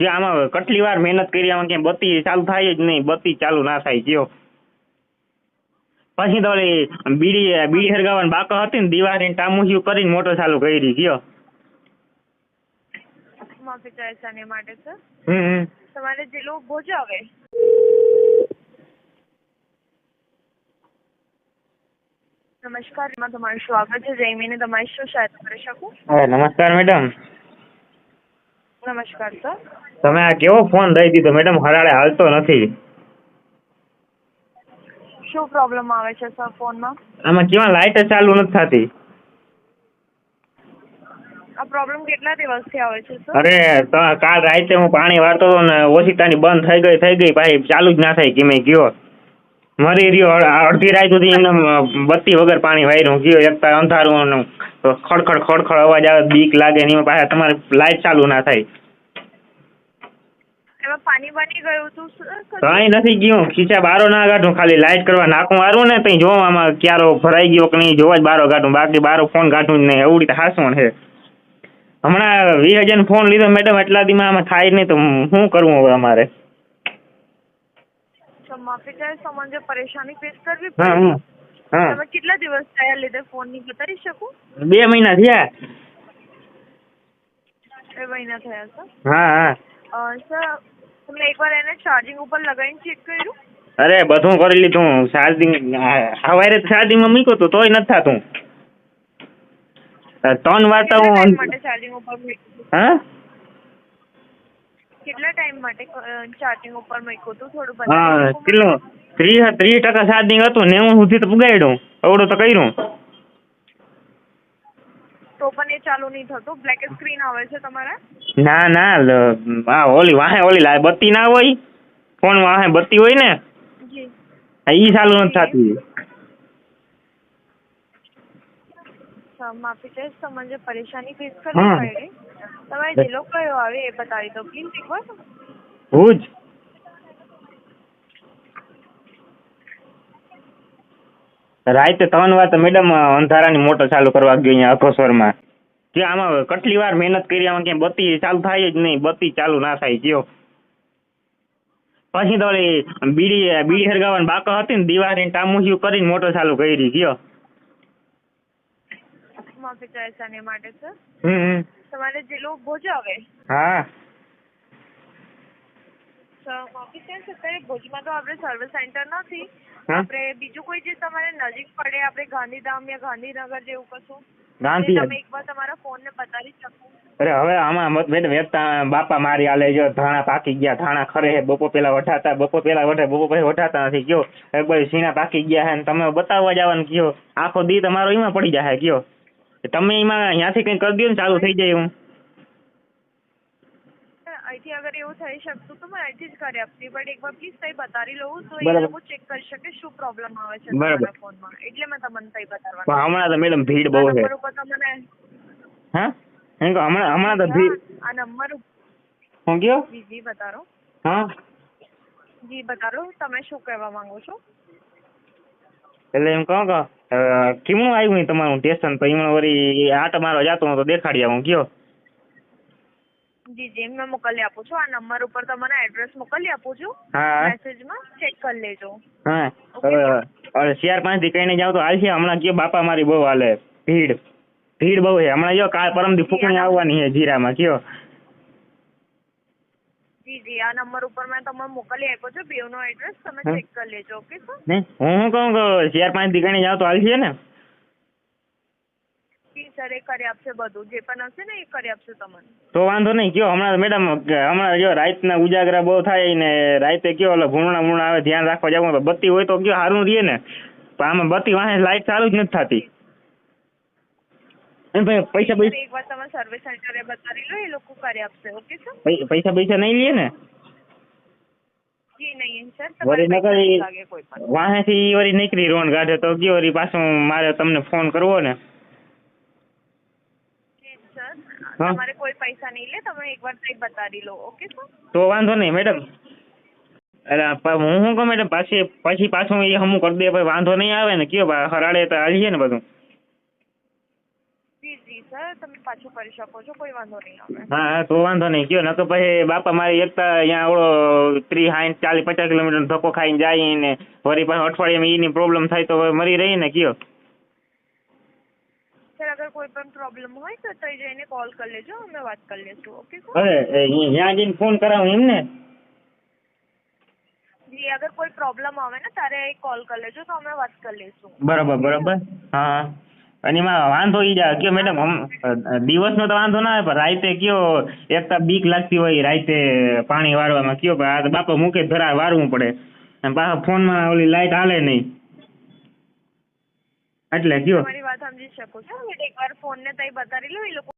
જે આમાં કેટલી વાર મહેનત કરી, આમાં ક્યાંય બત્તી ચાલુ થાય જ નહીં, બત્તી ચાલુ ના થાય કયો. પછી તો ઓલી બીડી હરગાવાની બાકો હતી ને, દિવાળીને ટામુસિયું કરીને મોટર ચાલુ કરી કયો. માફી ચાહીશ આને માટે સર. હમ. તમારે જિલ્લો ભુજ આવે. નમસ્કાર, એમાં તમારું સ્વાગત છે. જયમીને તમારી શું સહાયતા કરી શકું? નમસ્કાર મેડમ. નમસ્કાર સર. તમે આ કેવો ફોન દઈ દીધો મેડમ, હરાળે હાલતો નથી. શું પ્રોબ્લેમ આવે છે સર ફોનમાં? આમાં કેવા લાઇટ ચાલુ નથી થતી. આ પ્રોબ્લેમ કેટલા દિવસથી આવે છે સર? અરે કાલ રાતે હું પાણી વાળતો હતો ને, ઓશિતાની બંધ થઈ ગઈ ભાઈ, ચાલુ જ ના થાય કે ગયો. મરી રહ્યો અડધી રાત સુધી એમને બત્તી વગર પાણી વાર્યું ગયો. એક અંધારું ખડખડ ખડખડ અવાજ આવે, બીક લાગે ને એમાં પાછા તમારે લાઇટ ચાલુ ના થાય. એમાં પાણી બની ગયું હતું સર? કઈ નથી ગયું, ખીચા બારો ના કાઢું, ખાલી લાઇટ કરવા નાખું મારું ને તઈ જોવા આમાં ક્યારો ભરાઈ ગયો કે નહીં જોવા જ બારો કાઢું, બાકી બારો ફોન કાઢું જ નહીં. એવડી રીતે હાસું છે. હમણાં 20,000 ફોન લીધો મેડમ, એટલા દીમાં આમાં થાય નહીં તો શું કરવું હવે અમારે? માફી ચાહીશ, તમને જે પરેશાની ફેસ કરવી હા પડી. હા. તમે કેટલા દિવસ થયા લીધે ફોન ની બતાવી શકું? 2 મહિના થયા. 2 મહિના થયા સર. હા. સર તમે એકવાર એને ચાર્જિંગ ઉપર લગાવીને ચેક કર્યું? અરે બધું કરી લીધું, ચાર્જિંગ સવારે ચાર્જિંગમાં મૂક્યો તો તોય નથી થતું. 3 વાર તો કેટલા ટાઈમ હું માટે ચાર્જિંગ ઉપર મૂક્યું? હા કેટલા ટાઈમ માટે ચાર્જિંગ ઉપર મૂક્યું હતું? થોડું હા બતાવી શકો કેટલું મને? 30% ચાર્જિંગ હતું, 90 સુધી તો પુગાડ્યું, અવડું તો કર્યું. તો પણ એ ચાલુ નહીં થતું? બ્લેક સ્ક્રીન આવે છે તમારા? ના ઓલી વાહે બત્તી ના હોય ફોન વાહે બત્તી હોય ને, જી. ઈ ચાલુ નથી થતી. માફી ચાહીશ, તમને જે પરેશાની ફેસ કરવી પડી. તમારે જિલ્લો કયો આવે એ બતાવી દો પ્લીઝ એકવાર. ભુજ. રાતે 3 વાર તો મેડમ અંધારાની મોટર ચાલુ કરવા ગયો અહીંયા અઘોસરમાં. કે આમાં કેટલી વાર મહેનત કરી, આમાં ક્યાંય બત્તી ચાલુ થાય જ નહીં, બત્તી ચાલુ ના થાય કયો. પછી તો ઓલી બીડી હરગાવાની બાકો હતી ને, દિવાળીને ટામુસિયું કરીને મોટર ચાલુ કરી કયો. માફી ચાહીશ આને માટે સર. હમ. તમારે જિલ્લો ભુજ આવે. હા. માફી ચાહીશ, અત્યારે ભુજમાં તો આપણે સર્વિસ સેન્ટર નથી. હા? આપણે બીજું કોઈ જે તમારે નજીક પડે, આપણે ગાંધીધામ યા ગાંધીનગર જેવું કશું ગાંધીનગર. તમે એકવાર તમારા ફોનને બતાવી શકો? અરે હવે આમાં મેડમ એક બાપા મારી આલે જો, ધાણા પાકી ગયા, ધાણા ખરે છે, બપોર પેલા વઢાતા, બપોર પેલા વઢે, બપોર પછી વઢાતા નથી કયો. એક બાજુ સીણા પાકી ગયા છે ને તમે બતાવવા જવાનું કયો, આખો દી તમારો એમાં પડી જાય કયો. તમે એમાં અહીંયાથી કંઈ કરી દો ને, ચાલુ થઈ જાય એવું. અહીંથી અગર એવું થઈ શકતું તો મેં અહીંથી જ કરી આપતી, બટ એકવાર પ્લીઝ તઈ બતાવી લઉં તો એ બરાબર. લોકો ચેક કરી શકે શું પ્રોબ્લેમ આવે છે બરાબર. તમારા ફોનમાં, એટલે મેં તમને તઈ બતાવવાનું. પણ હમણાં તો મેડમ ભીડ બહુ છે. નંબર ઉપર તમને હા એમ કહો, હમણાં તો ભીડ. આ નંબર શું કયો? જી બતાવો. હા જી બતાવો, તમે શું કહેવા માંગો છો? એટલે એમ કહો કે કેમનું આવ્યું તમારું સ્ટેશન, તો એમાં વળી આટો મારવા જતો હું તો દેખાડી આવું કયો. જી મેં મોકલી આપું છું. આ નંબર ઉપર તમને એડ્રેસ મોકલી આપું છું. હા મેસેજમાં ચેક કરી લેજો. હા. હવે 4-5 દી કહીને જાવ તો હાલ છે. હમણાં કયો બાપા મારી બહુ હાલે, ભીડ બહુ છે હમણાં. જો કાલ પરમદી ફૂકણી આવવાની છે જીરામાં કયો. જી આ નંબર ઉપર મેં તમને મોકલી આપ્યો છે બેવનો એડ્રેસ, તમે ચેક કરી લેજો. Okay sir. નહીં હું કહું કે 4-5 દી કહીને જાવ તો હાલ છે ને. જી સર, એ કરી આપશે બધું જે પણ હશે ને એ કરી આપશે તમને. તો વાંધો નહીં કયો. હમણાં મેડમ હમણાં જો રાતના ઉજાગરા બહુ થાય ને, રાતે કયો એટલે ભૂમણા આવે, ધ્યાન રાખવા જવું તો બત્તી હોય તો કયો સારું રહીએ ને. પણ આમાં બત્તી વાંહે લાઇટ ચાલુ જ નથી થતી. એમ ભાઈ પૈસા એકવાર તમે સર્વિસ સેન્ટરે બતાવી લો, એ લોકો કરી આપશે. Okay sir. પૈસા નહીં લે ને? જી નહીં સર, વળી તમારે પૈસા નહીં નકર લાગે કોઈ પણ. વાહેથી વળી નીકળી રોન કાઢે તો કયો વળી પાછું મારે તમને ફોન કરવો ને. જી સર, તમારે કોઈ પૈસા નહીં લે, તમે એકવાર તઈ બતાવી લો. Okay sir. તો વાંધો નહીં મેડમ. એટલે હું શું કહું મેડમ, પછી પાછું એ હમું કરી દે, પછી વાંધો નહીં આવે ને કયો. હરાડે તો હાલીએ ને બધું. જી જી સર તમે પાછું કરી શકો છો, કોઈ વાંધો નહીં આવે. હા હા તો વાંધો નહીં કયો, નકર પછી બાપા મારી એકતા અહીંયા ઓલો 30, 60, 40, 50 કિલોમીટર ધક્કો ખાઈને જાય ને વળી પાછું અઠવાડિયામાં એની પ્રોબ્લેમ થાય તો હવે મરી રહી ને કયો. સર અગર કોઈ પણ પ્રોબ્લેમ હોય તો તઈ જઈને કોલ કરી લેજો, અમે વાત કરી લેશું. Okay sir? અરે ત્યાં જઈને ફોન કરાવું એમ ને? જી અગર કોઈ પ્રોબ્લેમ આવે ને તારે કોલ કરી લેજો તો અમે વાત કરી લેશું. બરાબર બરાબર. હા હા. અને એમાં વાંધો ઈ જા કયો મેડમ, દિવસનો તો વાંધો ના આવે પણ રાતે કયો એકતા બીક લાગતી હોય રાતે પાણી વાળવામાં કયો આ તો બાપા મૂકે ધરા વારવું પડે અને પાછા ફોનમાં ઓલી લાઈટ હાલે નહીં એટલે કયો. તમારી વાત સમજી શકું છું, બટ એકવાર ફોન ને તઈ બતાવી લો એ લોકો